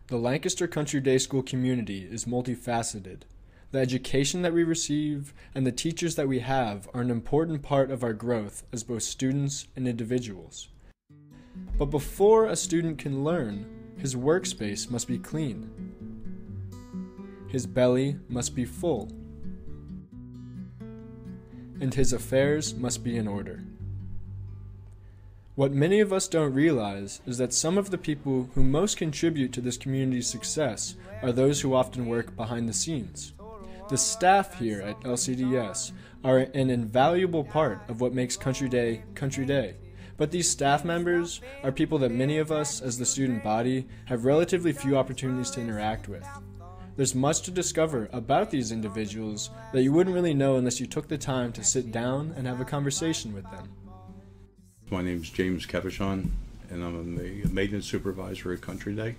The Lancaster Country Day School community is multifaceted. The education that we receive and the teachers that we have are an important part of our growth as both students and individuals. But before a student can learn, his workspace must be clean. His belly must be full. And his affairs must be in order. What many of us don't realize is that some of the people who most contribute to this community's success are those who often work behind the scenes. The staff here at LCDS are an invaluable part of what makes Country Day Country Day. But these staff members are people that many of us as the student body have relatively few opportunities to interact with. There's much to discover about these individuals that you wouldn't really know unless you took the time to sit down and have a conversation with them. My name is James Kevishon, and I'm the maintenance supervisor at Country Day.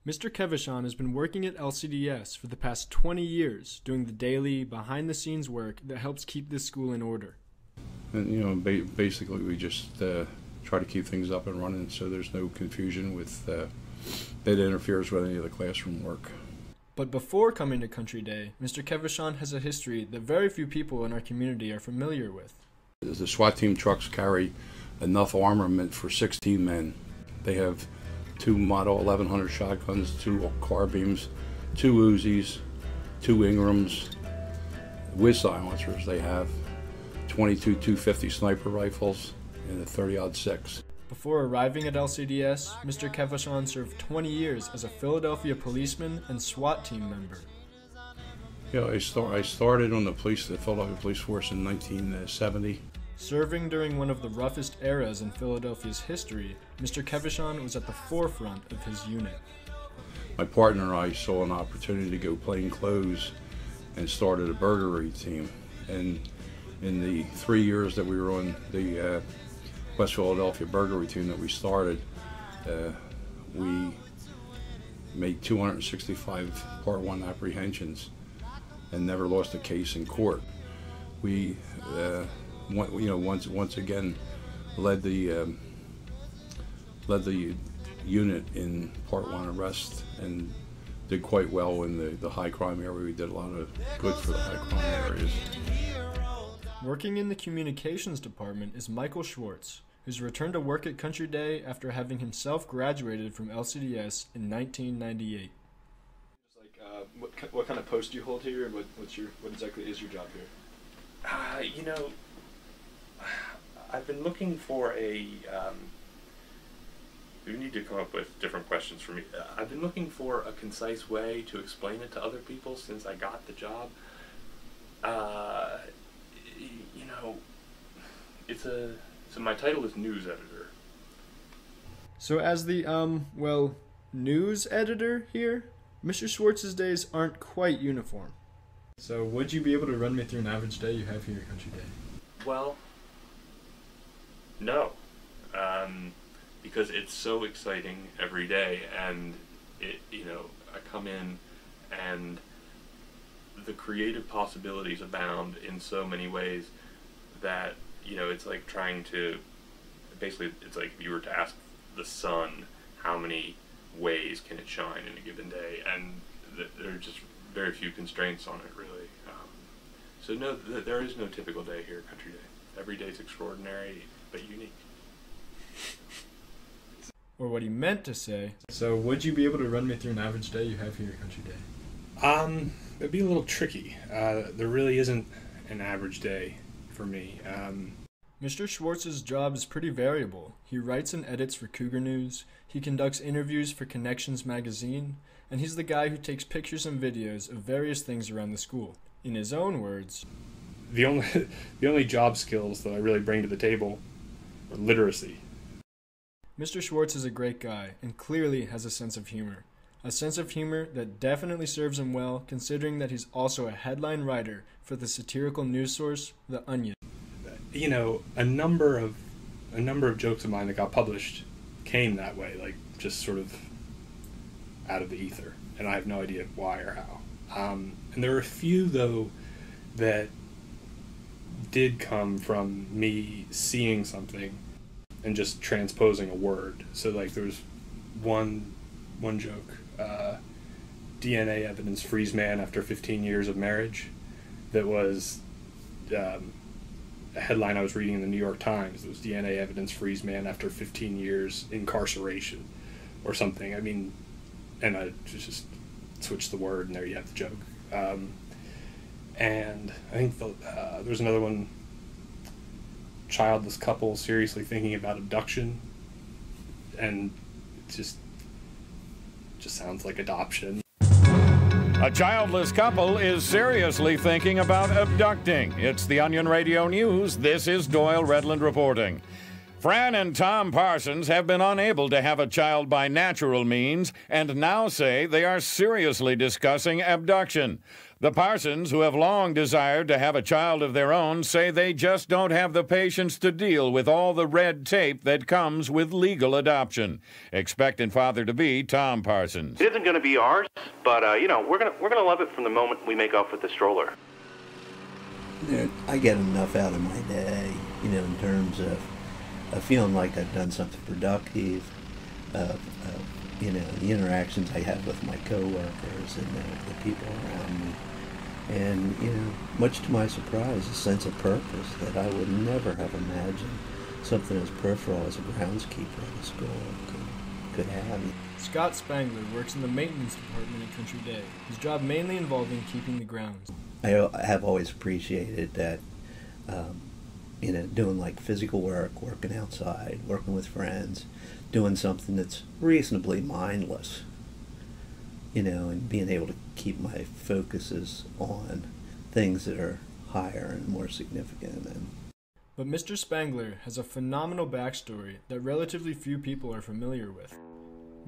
Mr. Kevishon has been working at LCDS for the past 20 years, doing the daily, behind-the-scenes work that helps keep this school in order. And basically we just try to keep things up and running so there's no confusion with that interferes with any of the classroom work. But before coming to Country Day, Mr. Kevishon has a history that very few people in our community are familiar with. The SWAT team trucks carry enough armament for 16 men. They have 2 Model 1100 shotguns, 2 carbines, 2 Uzis, 2 Ingrams, with silencers. They have 22 .250 sniper rifles and a 30-06. Before arriving at LCDS, Mr. Kevishon served 20 years as a Philadelphia policeman and SWAT team member. Yeah, I started on the Philadelphia Police Force in 1970. Serving during one of the roughest eras in Philadelphia's history, Mr. Kevishon was at the forefront of his unit. My partner and I saw an opportunity to go plain clothes and started a burglary team. And in the 3 years that we were on the West Philadelphia burglary team that we started, we made 265 Part 1 apprehensions and never lost a case in court. We, once again, led the unit in Part 1 arrest and did quite well in the high crime area. We did a lot of good for the high crime areas. Working in the communications department is Michael Schwartz, who's returned to work at Country Day after having himself graduated from LCDS in 1998. What kind of post do you hold here, and what exactly is your job here? I've been looking for a. We need to come up with different questions for me. I've been looking for a concise way to explain it to other people since I got the job. So my title is news editor. So as the news editor here, Mr. Schwartz's days aren't quite uniform. So would you be able to run me through an average day you have here at Country Day? Well, no, because it's so exciting every day, and I come in and the creative possibilities abound in so many ways that it's like trying to it's like if you were to ask the sun how many ways can it shine in a given day, and there are just very few constraints on it, really. So no, there is no typical day here at Country Day. Every day is extraordinary but unique. Or what he meant to say. So would you be able to run me through an average day you have here at Country Day? It'd be a little tricky. There really isn't an average day for me. Mr. Schwartz's job is pretty variable. He writes and edits for Cougar News, he conducts interviews for Connections magazine, and he's the guy who takes pictures and videos of various things around the school. In his own words, the only job skills that I really bring to the table are literacy. Mr. Schwartz is a great guy and clearly has a sense of humor. A sense of humor that definitely serves him well, considering that he's also a headline writer for the satirical news source, The Onion. A number of jokes of mine that got published came that way, like just sort of out of the ether, and I have no idea why or how. And there are a few, though, that did come from me seeing something and just transposing a word. So, like, there was one one joke. DNA evidence frees man after 15 years of marriage. That was a headline I was reading in the New York Times. It was DNA evidence frees man after 15 years incarceration or something. I mean, and I just switched the word and there you have the joke. And I think there's another one, childless couple seriously thinking about abduction, and it just sounds like adoption. A childless couple is seriously thinking about abducting. It's the Onion Radio News. This is Doyle Redland reporting. Fran and Tom Parsons have been unable to have a child by natural means and now say they are seriously discussing abduction. The Parsons, who have long desired to have a child of their own, say they just don't have the patience to deal with all the red tape that comes with legal adoption. Expectant father-to-be Tom Parsons. It isn't going to be ours, but we're gonna love it from the moment we make off with the stroller. I get enough out of my day, in terms of feeling like I've done something productive, the interactions I have with my coworkers and the people around me. And, much to my surprise, a sense of purpose that I would never have imagined something as peripheral as a groundskeeper at a school could have. Scott Spangler works in the maintenance department at Country Day, his job mainly involving keeping the grounds. I have always appreciated that, doing like physical work, working outside, working with friends, doing something that's reasonably mindless, and being able to keep my focuses on things that are higher and more significant. But Mr. Spangler has a phenomenal backstory that relatively few people are familiar with.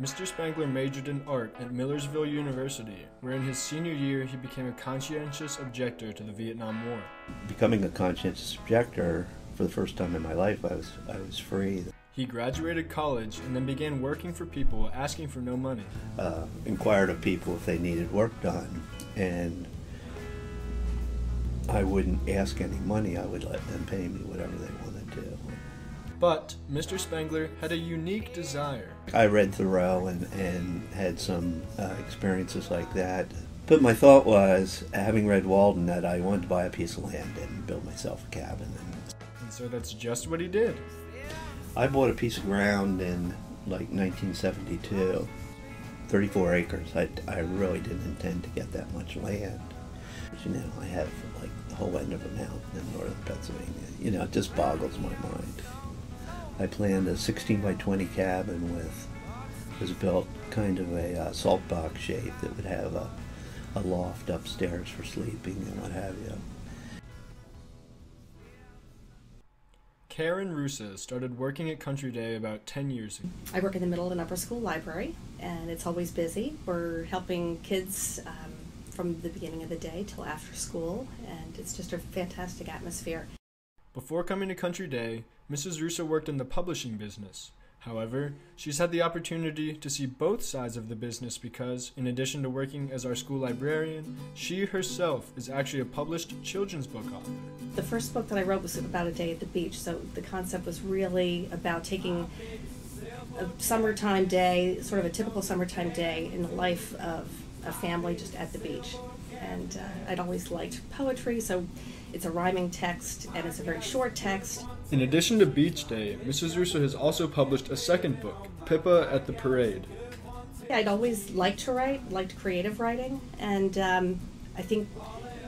Mr. Spangler majored in art at Millersville University, where in his senior year he became a conscientious objector to the Vietnam War. Becoming a conscientious objector, for the first time in my life, I was free. He graduated college and then began working for people asking for no money. Inquired of people if they needed work done, and I wouldn't ask any money. I would let them pay me whatever they wanted to. But Mr. Spangler had a unique desire. I read Thoreau and had some experiences like that. But my thought was, having read Walden, that I wanted to buy a piece of land and build myself a cabin. And so that's just what he did. I bought a piece of ground in like 1972, 34 acres. I really didn't intend to get that much land. But, I have like the whole end of a mountain in northern Pennsylvania. It just boggles my mind. I planned a 16 by 20 cabin was built kind of a salt box shape that would have a loft upstairs for sleeping and what have you. Karen Russa started working at Country Day about 10 years ago. I work in the middle and upper school library, and it's always busy. We're helping kids from the beginning of the day till after school, and it's just a fantastic atmosphere. Before coming to Country Day, Mrs. Russa worked in the publishing business. However, she's had the opportunity to see both sides of the business because, in addition to working as our school librarian, she herself is actually a published children's book author. The first book that I wrote was about a day at the beach, so the concept was really about taking a summertime day, sort of a typical summertime day in the life of a family just at the beach. And I'd always liked poetry, so it's a rhyming text, and it's a very short text. In addition to Beach Day, Mrs. Russo has also published a second book, Pippa at the Parade. I'd always liked to write, liked creative writing, and I think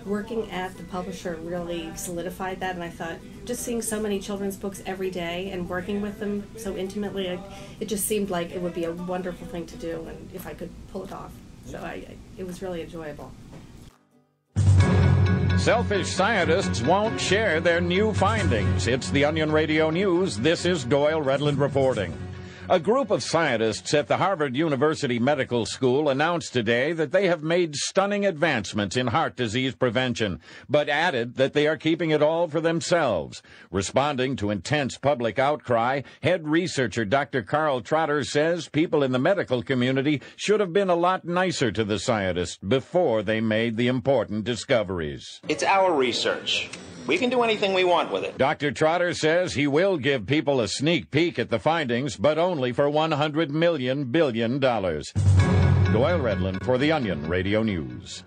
working at the publisher really solidified that, and I thought just seeing so many children's books every day and working with them so intimately, it just seemed like it would be a wonderful thing to do, and if I could pull it off. So it was really enjoyable. Selfish scientists won't share their new findings. It's the Onion Radio News. This is Doyle Redland reporting. A group of scientists at the Harvard University Medical School announced today that they have made stunning advancements in heart disease prevention, but added that they are keeping it all for themselves. Responding to intense public outcry, head researcher Dr. Carl Trotter says people in the medical community should have been a lot nicer to the scientists before they made the important discoveries. It's our research. We can do anything we want with it. Dr. Trotter says he will give people a sneak peek at the findings, but only for $100 billion. Doyle Redland for The Onion Radio News.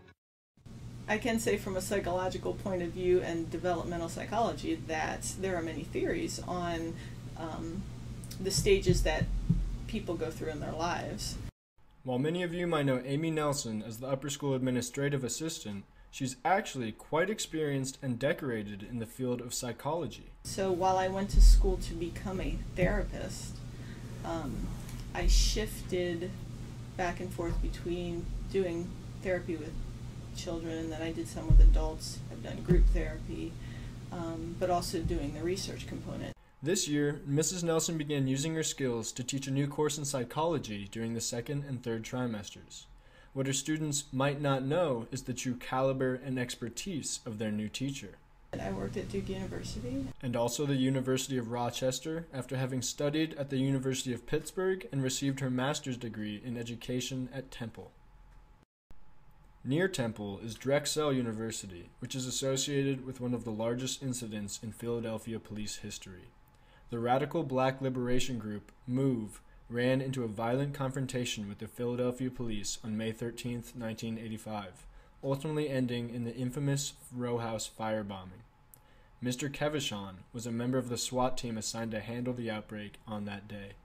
I can say from a psychological point of view and developmental psychology that there are many theories on the stages that people go through in their lives. While many of you might know Amy Nelson as the upper school administrative assistant, she's actually quite experienced and decorated in the field of psychology. So while I went to school to become a therapist, I shifted back and forth between doing therapy with children, and then I did some with adults. I've done group therapy, but also doing the research component. This year, Mrs. Nelson began using her skills to teach a new course in psychology during the second and third trimesters. What her students might not know is the true caliber and expertise of their new teacher. I worked at Duke University. And also the University of Rochester, after having studied at the University of Pittsburgh and received her master's degree in education at Temple. Near Temple is Drexel University, which is associated with one of the largest incidents in Philadelphia police history. The radical black liberation group, MOVE, ran into a violent confrontation with the Philadelphia police on May 13, 1985, ultimately ending in the infamous row house firebombing. Mr. Kevishon was a member of the SWAT team assigned to handle the outbreak on that day.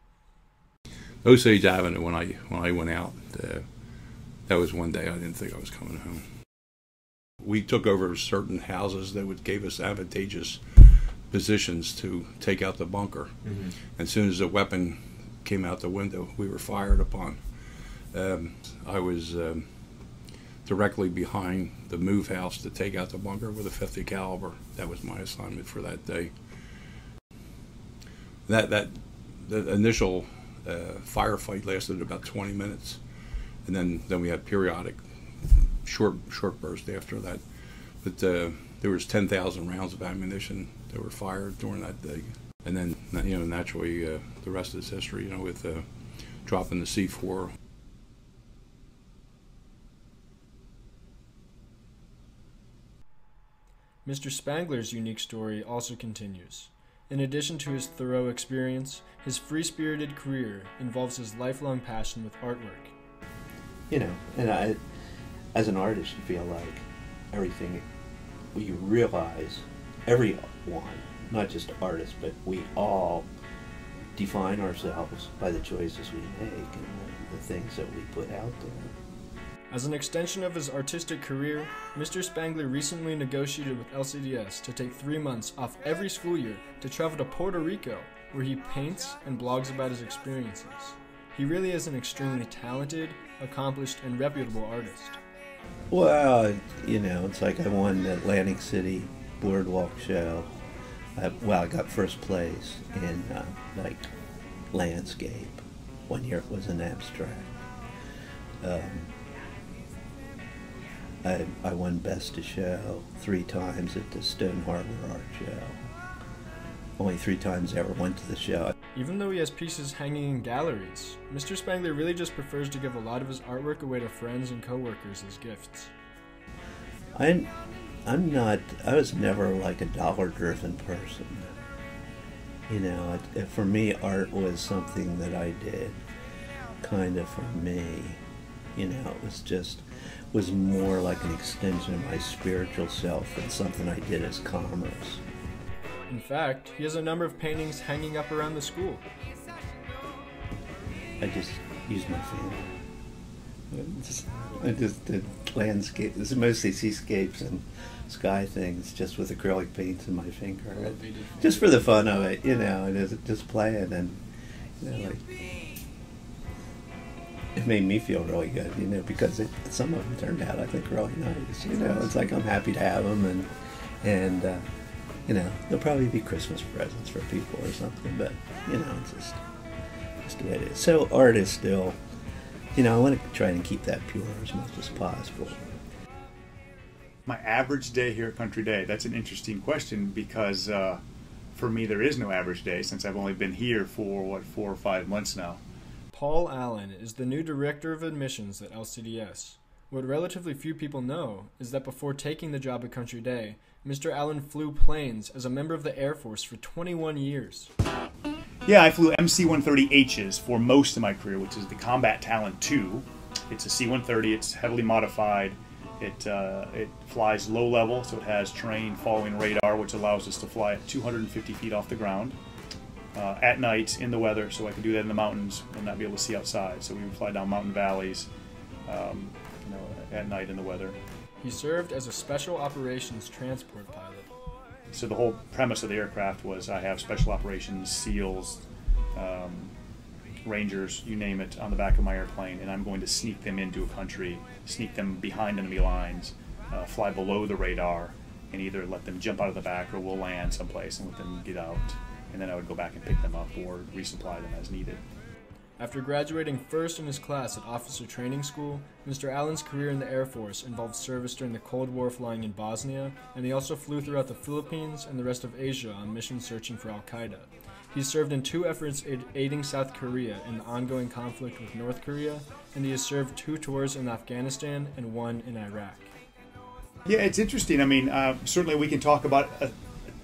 Osage Avenue, when I went out, that was one day I didn't think I was coming home. We took over certain houses that gave us advantageous positions to take out the bunker. Mm-hmm. As soon as a weapon came out the window, we were fired upon. I was directly behind the move house to take out the bunker with a .50 caliber. That was my assignment for that day. The initial firefight lasted about 20 minutes, and then we had periodic short bursts after that. But there was 10,000 rounds of ammunition that were fired during that day. And then, naturally, the rest is history, with dropping the C4. Mr. Spangler's unique story also continues. In addition to his thorough experience, his free-spirited career involves his lifelong passion with artwork. And I, as an artist, you feel like everything, you realize everyone, not just artists, but we all define ourselves by the choices we make and the things that we put out there. As an extension of his artistic career, Mr. Spangler recently negotiated with LCDS to take 3 months off every school year to travel to Puerto Rico, where he paints and blogs about his experiences. He really is an extremely talented, accomplished, and reputable artist. Well, it's like I won the Atlantic City Boardwalk show. I got first place in landscape. One year it was an abstract. I won Best of Show 3 times at the Stone Harbor Art Show. Only 3 times I ever went to the show. Even though he has pieces hanging in galleries, Mr. Spangler really just prefers to give a lot of his artwork away to friends and coworkers as gifts. I was never like a dollar-driven person. For me, art was something that I did kind of for me. It was more like an extension of my spiritual self than something I did as commerce. In fact, he has a number of paintings hanging up around the school. I just used my finger. I just did landscapes, mostly seascapes and sky things, just with acrylic paints in my finger. Just for the fun of it, and just playing, and it made me feel really good, because some of them turned out, I think, really nice. It's like I'm happy to have them, and they'll probably be Christmas presents for people or something, but, it's just the way it is. So art is still, I want to try and keep that pure as much as possible. My average day here at Country Day, that's an interesting question, because for me there is no average day, since I've only been here for, 4 or 5 months now. Paul Allen is the new Director of Admissions at LCDS. What relatively few people know is that before taking the job at Country Day, Mr. Allen flew planes as a member of the Air Force for 21 years. Yeah, I flew MC-130Hs for most of my career, which is the Combat Talon II. It's a C-130. It's heavily modified. It flies low level, so it has terrain following radar, which allows us to fly at 250 feet off the ground at night in the weather, so I could do that in the mountains and not be able to see outside. So we would fly down mountain valleys, at night in the weather. He served as a special operations transport pilot. So the whole premise of the aircraft was I have special operations, SEALs, Rangers, you name it, on the back of my airplane, and I'm going to sneak them into a country, sneak them behind enemy lines, fly below the radar, and either let them jump out of the back or we'll land someplace and let them get out. And then I would go back and pick them up or resupply them as needed. After graduating first in his class at Officer Training School, Mr. Allen's career in the Air Force involved service during the Cold War flying in Bosnia, and he also flew throughout the Philippines and the rest of Asia on missions searching for Al-Qaeda. He served in 2 efforts aiding South Korea in the ongoing conflict with North Korea, and he has served 2 tours in Afghanistan and 1 in Iraq. Yeah, it's interesting. I mean, certainly we can talk about a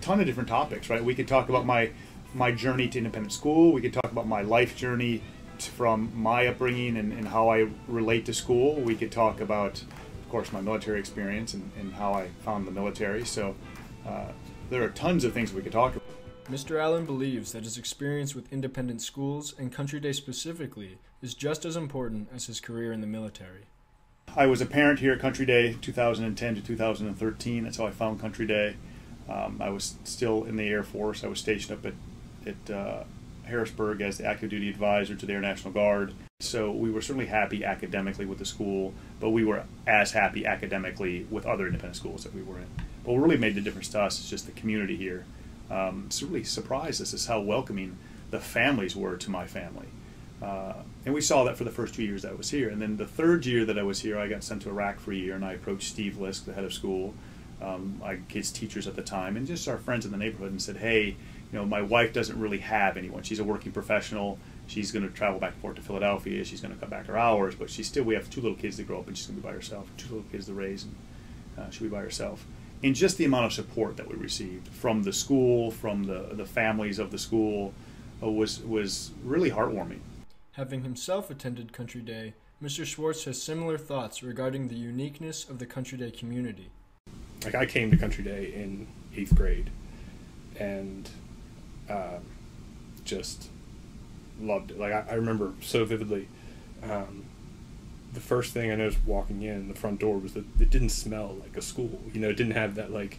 ton of different topics, right? We could talk about my journey to independent school. We could talk about my life journey from my upbringing and how I relate to school. We could talk about, of course, my military experience and how I found the military. So there are tons of things we could talk about. Mr. Allen believes that his experience with independent schools, and Country Day specifically, is just as important as his career in the military. I was a parent here at Country Day 2010 to 2013. That's how I found Country Day. I was still in the Air Force. I was stationed up at Harrisburg as the active duty advisor to the Air National Guard. So we were certainly happy academically with the school, but we were as happy academically with other independent schools that we were in. But what really made the difference to us is just the community here. It's really surprised us is how welcoming the families were to my family. And we saw that for the first 2 years that I was here. And then the 3rd year that I was here, I got sent to Iraq for a year, and I approached Steve Lisk, the head of school, his teachers at the time, and just our friends in the neighborhood, and said, hey, my wife doesn't really have anyone. She's a working professional. She's going to travel back and forth to Philadelphia. She's going to cut back her hours, but we have 2 little kids to grow up, and she's going to be by herself. 2 little kids to raise, and she'll be by herself. And just the amount of support that we received from the school, from the families of the school, was really heartwarming. Having himself attended Country Day, Mr. Schwartz has similar thoughts regarding the uniqueness of the Country Day community. Like, I came to Country Day in 8th grade, and just loved it. Like, I remember so vividly, the first thing I noticed walking in the front door was that it didn't smell like a school. It didn't have that, like,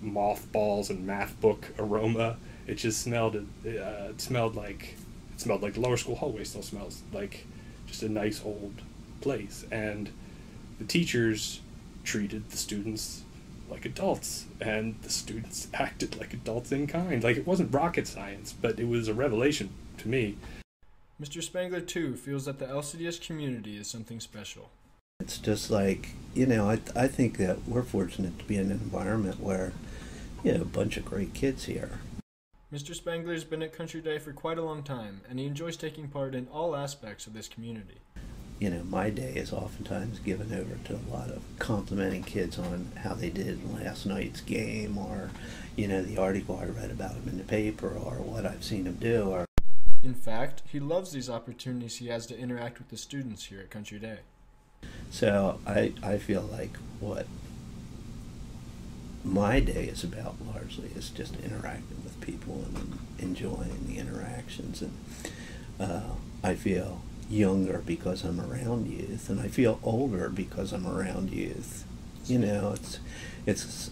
mothballs and math book aroma. It just smelled, it smelled like the lower school hallway still smells like just a nice old place. And the teachers treated the students like adults, and the students acted like adults in kind. Like, it wasn't rocket science, but it was a revelation to me. Mr. Spangler, too, feels that the LCDS community is something special. It's just like, I think that we're fortunate to be in an environment where, a bunch of great kids here. Mr. Spangler's been at Country Day for quite a long time, and he enjoys taking part in all aspects of this community. My day is oftentimes given over to a lot of complimenting kids on how they did in last night's game, or, the article I read about them in the paper, or what I've seen them do. Or in fact, he loves these opportunities he has to interact with the students here at Country Day. So I feel like what my day is about largely is just interacting with people and enjoying the interactions. And I feel younger because I'm around youth, and I feel older because I'm around youth. It's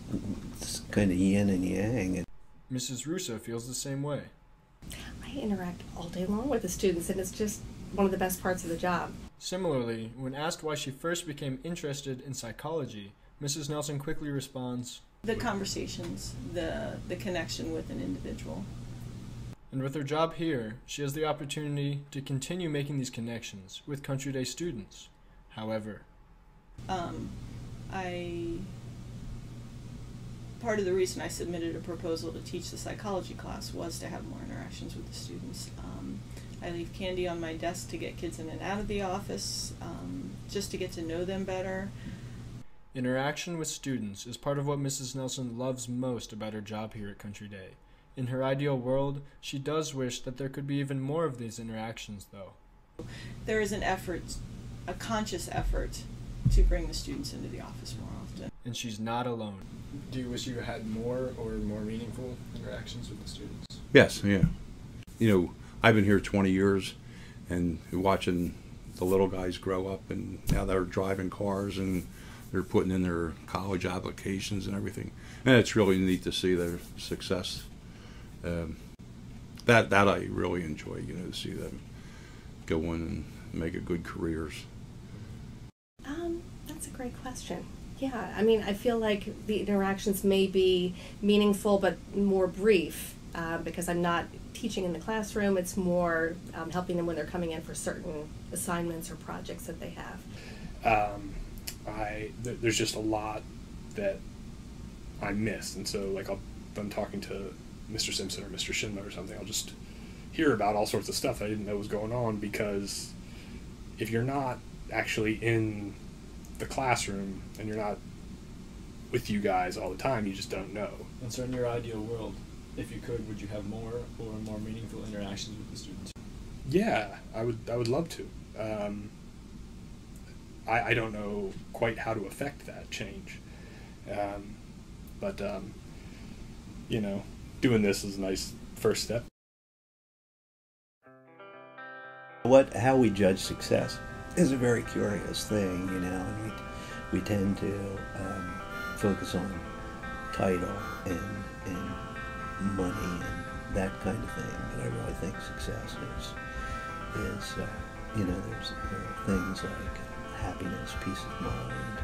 kind of yin and yang. Mrs. Russo feels the same way. I interact all day long with the students, and it's just one of the best parts of the job. Similarly, when asked why she first became interested in psychology, Mrs. Nelson quickly responds, the conversations, the connection with an individual. And with her job here, she has the opportunity to continue making these connections with Country Day students. However, part of the reason I submitted a proposal to teach the psychology class was to have more interactions with the students. I leave candy on my desk to get kids in and out of the office, just to get to know them better. Interaction with students is part of what Mrs. Nelson loves most about her job here at Country Day. In her ideal world, she does wish that there could be even more of these interactions, though. There is an effort, a conscious effort, to bring the students into the office more often. And she's not alone. Do you wish you had more or more meaningful interactions with the students? Yes, yeah. You know, I've been here 20 years and watching the little guys grow up, and now they're driving cars and they're putting in their college applications and everything. And it's really neat to see their success. That I really enjoy, you know, to see them go in and make a good careers. That's a great question. Yeah, I mean, I feel like the interactions may be meaningful but more brief because I'm not teaching in the classroom. It's more helping them when they're coming in for certain assignments or projects that they have. There's just a lot that I missed, and so like if I'm talking to Mr. Simpson or Mr. Schindler or something, I'll just hear about all sorts of stuff I didn't know was going on, because if you're not actually in the classroom and you're not with you guys all the time, you just don't know. And so in your ideal world, if you could, would you have more or more meaningful interactions with the students? Yeah, I would love to. I don't know quite how to affect that change. But you know, doing this is a nice first step. How we judge success is a very curious thing, you know, and we tend to focus on title and money and that kind of thing. But I really think success is you know, there are things like happiness, peace of mind,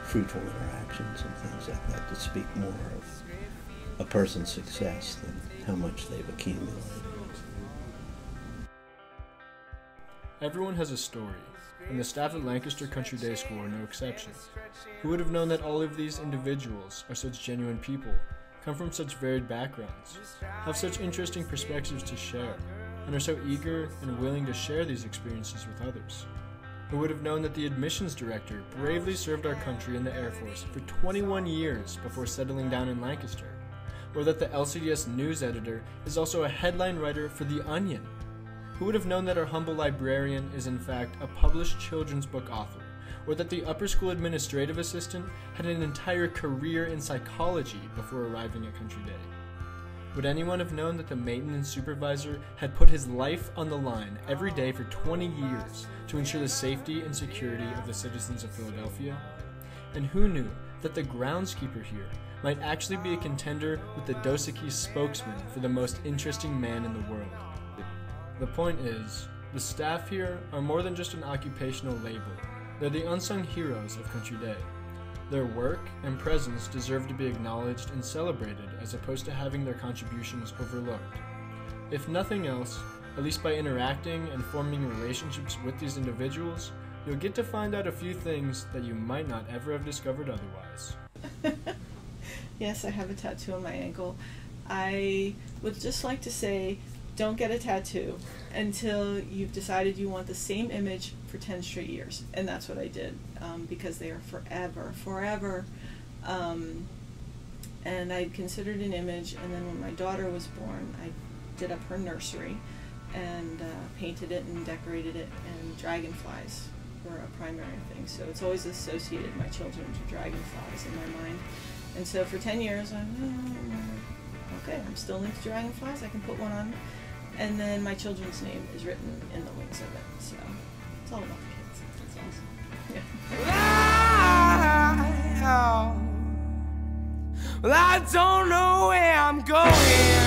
fruitful interactions and things like that that speak more of a person's success than how much they've accumulated. Everyone has a story, and the staff at Lancaster Country Day School are no exception. Who would have known that all of these individuals are such genuine people, come from such varied backgrounds, have such interesting perspectives to share, and are so eager and willing to share these experiences with others? Who would have known that the admissions director bravely served our country in the Air Force for 21 years before settling down in Lancaster? Or that the LCDS news editor is also a headline writer for The Onion? Who would have known that our humble librarian is in fact a published children's book author? Or that the upper school administrative assistant had an entire career in psychology before arriving at Country Day? Would anyone have known that the maintenance supervisor had put his life on the line every day for 20 years to ensure the safety and security of the citizens of Philadelphia? And who knew that the groundskeeper here might actually be a contender with the Dosaki spokesman for the most interesting man in the world? The point is, the staff here are more than just an occupational label. They're the unsung heroes of Country Day. Their work and presence deserve to be acknowledged and celebrated as opposed to having their contributions overlooked. If nothing else, at least by interacting and forming relationships with these individuals, you'll get to find out a few things that you might not ever have discovered otherwise. Yes, I have a tattoo on my ankle. I would just like to say, don't get a tattoo until you've decided you want the same image for 10 straight years. And that's what I did, because they are forever. And I considered an image, and then when my daughter was born, I did up her nursery and painted it and decorated it, and dragonflies were a primary thing. So it's always associated my children to dragonflies in my mind. And so for 10 years, okay, I'm still into dragonflies, I can put one on. And then my children's name is written in the wings of it. So it's all about the kids. That's awesome. Yeah. Well, I don't know where I'm going.